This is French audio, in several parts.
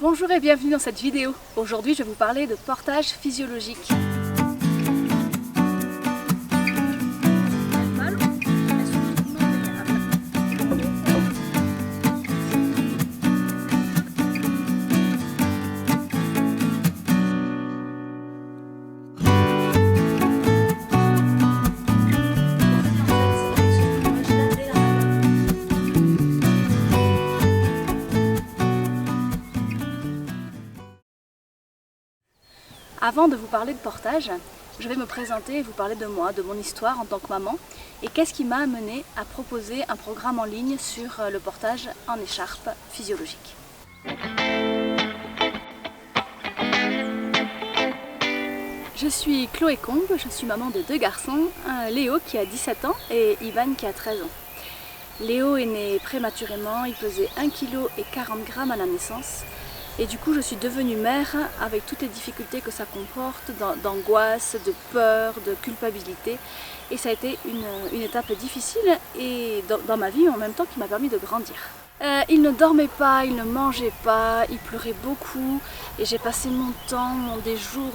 Bonjour et bienvenue dans cette vidéo. Aujourd'hui je vais vous parler de portage physiologique. Avant de vous parler de portage, je vais me présenter et vous parler de moi, de mon histoire en tant que maman et qu'est-ce qui m'a amenée à proposer un programme en ligne sur le portage en écharpe physiologique. Je suis Chloé Combe, je suis maman de deux garçons, Léo qui a 17 ans et Ivan qui a 13 ans. Léo est né prématurément, il pesait 1 kg et 40 g à la naissance. Et du coup, je suis devenue mère avec toutes les difficultés que ça comporte, d'angoisse, de peur, de culpabilité. Et ça a été une étape difficile et dans ma vie, en même temps, qui m'a permis de grandir. Il ne dormait pas, il ne mangeait pas, il pleurait beaucoup. Et j'ai passé mon temps, des jours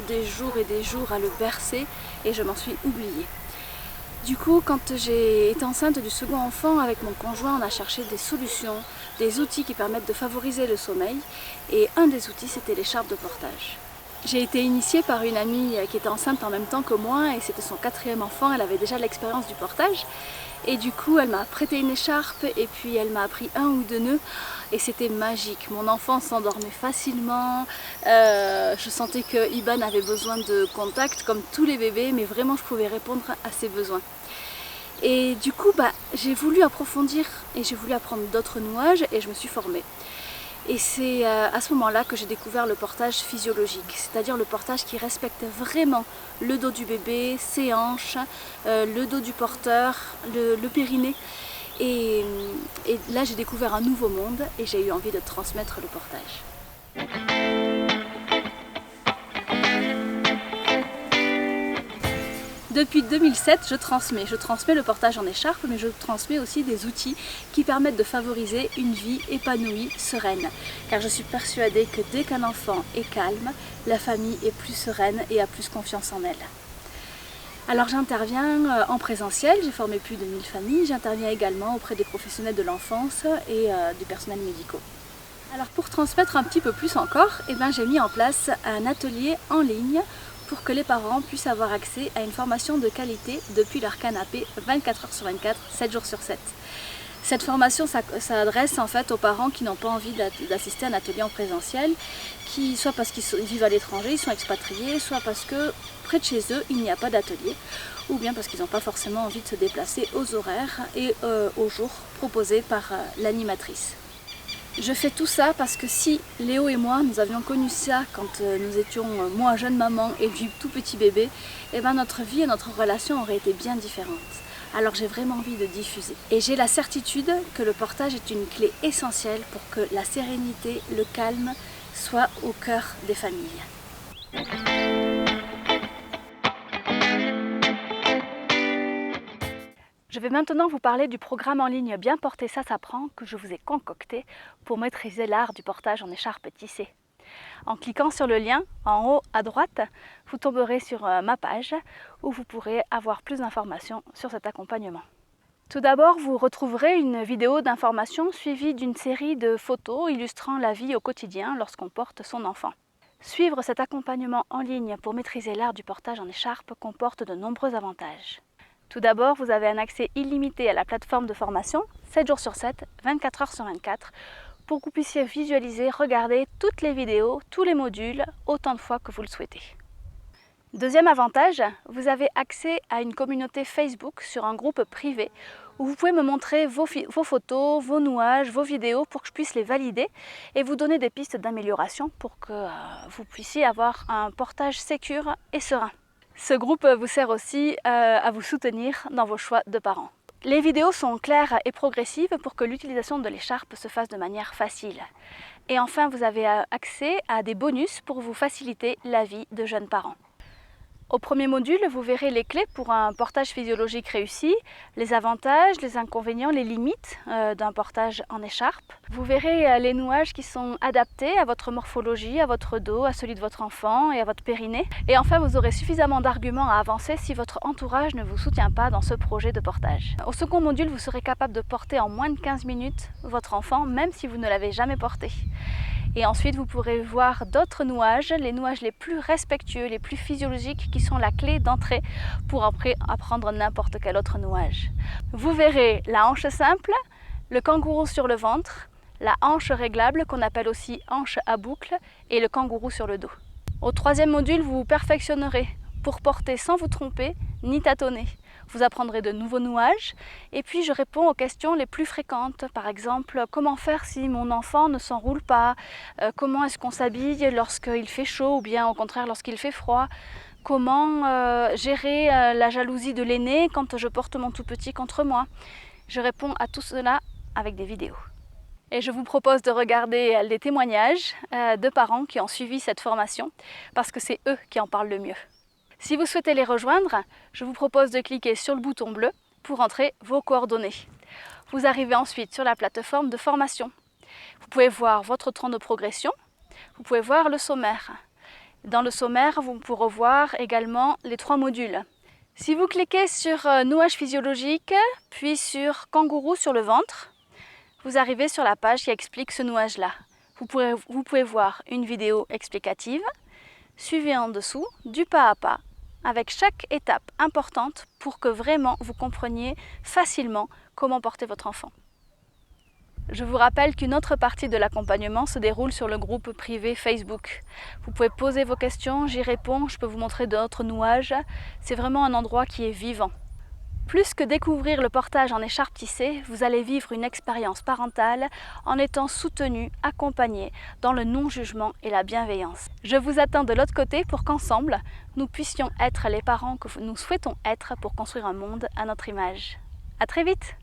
et des jours à le bercer et je m'en suis oubliée. Du coup, quand j'ai été enceinte du second enfant avec mon conjoint, on a cherché des solutions, des outils qui permettent de favoriser le sommeil. Et un des outils, c'était l'écharpe de portage. J'ai été initiée par une amie qui était enceinte en même temps que moi et c'était son 4e enfant, elle avait déjà l'expérience du portage. Et du coup, elle m'a prêté une écharpe et puis elle m'a appris 1 ou 2 nœuds et c'était magique. Mon enfant s'endormait facilement, je sentais que Iban avait besoin de contact comme tous les bébés, mais vraiment je pouvais répondre à ses besoins. Et du coup, j'ai voulu approfondir et j'ai voulu apprendre d'autres nouages et je me suis formée. Et c'est à ce moment-là que j'ai découvert le portage physiologique, c'est-à-dire le portage qui respecte vraiment le dos du bébé, ses hanches, le dos du porteur, le périnée. Et là j'ai découvert un nouveau monde et j'ai eu envie de transmettre le portage. Depuis 2007, je transmets le portage en écharpe, mais je transmets aussi des outils qui permettent de favoriser une vie épanouie, sereine. Car je suis persuadée que dès qu'un enfant est calme, la famille est plus sereine et a plus confiance en elle. Alors j'interviens en présentiel, j'ai formé plus de 1000 familles, j'interviens également auprès des professionnels de l'enfance et du personnel médical. Alors pour transmettre un petit peu plus encore, j'ai mis en place un atelier en ligne pour que les parents puissent avoir accès à une formation de qualité depuis leur canapé 24 h sur 24, 7 jours sur 7. Cette formation s'adresse en fait aux parents qui n'ont pas envie d'assister à un atelier en présentiel, soit parce qu'ils vivent à l'étranger, ils sont expatriés, soit parce que près de chez eux il n'y a pas d'atelier, ou bien parce qu'ils n'ont pas forcément envie de se déplacer aux horaires et aux jours proposés par l'animatrice. Je fais tout ça parce que si Léo et moi, nous avions connu ça quand nous étions, moi jeune maman et lui tout petit bébé, notre vie et notre relation auraient été bien différentes. Alors j'ai vraiment envie de diffuser. Et j'ai la certitude que le portage est une clé essentielle pour que la sérénité, le calme soient au cœur des familles. Je vais maintenant vous parler du programme en ligne Bien porter ça s'apprend que je vous ai concocté pour maîtriser l'art du portage en écharpe tissée. En cliquant sur le lien en haut à droite, vous tomberez sur ma page où vous pourrez avoir plus d'informations sur cet accompagnement. Tout d'abord, vous retrouverez une vidéo d'information suivie d'une série de photos illustrant la vie au quotidien lorsqu'on porte son enfant. Suivre cet accompagnement en ligne pour maîtriser l'art du portage en écharpe comporte de nombreux avantages. Tout d'abord, vous avez un accès illimité à la plateforme de formation, 7 jours sur 7, 24 h sur 24, pour que vous puissiez visualiser, regarder toutes les vidéos, tous les modules, autant de fois que vous le souhaitez. Deuxième avantage, vous avez accès à une communauté Facebook sur un groupe privé où vous pouvez me montrer vos photos, vos nouages, vos vidéos pour que je puisse les valider et vous donner des pistes d'amélioration pour que vous puissiez avoir un portage sécure et serein. Ce groupe vous sert aussi à vous soutenir dans vos choix de parents. Les vidéos sont claires et progressives pour que l'utilisation de l'écharpe se fasse de manière facile. Et enfin, vous avez accès à des bonus pour vous faciliter la vie de jeunes parents. Au premier module, vous verrez les clés pour un portage physiologique réussi, les avantages, les inconvénients, les limites d'un portage en écharpe. Vous verrez les nouages qui sont adaptés à votre morphologie, à votre dos, à celui de votre enfant et à votre périnée. Et enfin, vous aurez suffisamment d'arguments à avancer si votre entourage ne vous soutient pas dans ce projet de portage. Au second module, vous serez capable de porter en moins de 15 minutes votre enfant, même si vous ne l'avez jamais porté. Et ensuite, vous pourrez voir d'autres nouages, les nouages les plus respectueux, les plus physiologiques, qui sont la clé d'entrée pour après apprendre n'importe quel autre nouage. Vous verrez la hanche simple, le kangourou sur le ventre, la hanche réglable qu'on appelle aussi hanche à boucle et le kangourou sur le dos. Au troisième module, vous vous perfectionnerez pour porter sans vous tromper ni tâtonner. Vous apprendrez de nouveaux nouages et puis je réponds aux questions les plus fréquentes. Par exemple, comment faire si mon enfant ne s'enroule pas? Comment est-ce qu'on s'habille lorsqu'il fait chaud ou bien au contraire lorsqu'il fait froid? Comment gérer la jalousie de l'aîné quand je porte mon tout petit contre moi? Je réponds à tout cela avec des vidéos. Et je vous propose de regarder les témoignages de parents qui ont suivi cette formation parce que c'est eux qui en parlent le mieux. Si vous souhaitez les rejoindre, je vous propose de cliquer sur le bouton bleu pour entrer vos coordonnées. Vous arrivez ensuite sur la plateforme de formation. Vous pouvez voir votre temps de progression, vous pouvez voir le sommaire. Dans le sommaire, vous pourrez voir également les 3 modules. Si vous cliquez sur nouage physiologique, puis sur kangourou sur le ventre, vous arrivez sur la page qui explique ce nouage-là. Vous pouvez voir une vidéo explicative, suivie en dessous du pas à pas, avec chaque étape importante pour que vraiment vous compreniez facilement comment porter votre enfant. Je vous rappelle qu'une autre partie de l'accompagnement se déroule sur le groupe privé Facebook. Vous pouvez poser vos questions, j'y réponds, je peux vous montrer d'autres nouages. C'est vraiment un endroit qui est vivant. Plus que découvrir le portage en écharpe tissée, vous allez vivre une expérience parentale en étant soutenu, accompagné dans le non-jugement et la bienveillance. Je vous attends de l'autre côté pour qu'ensemble, nous puissions être les parents que nous souhaitons être pour construire un monde à notre image. À très vite!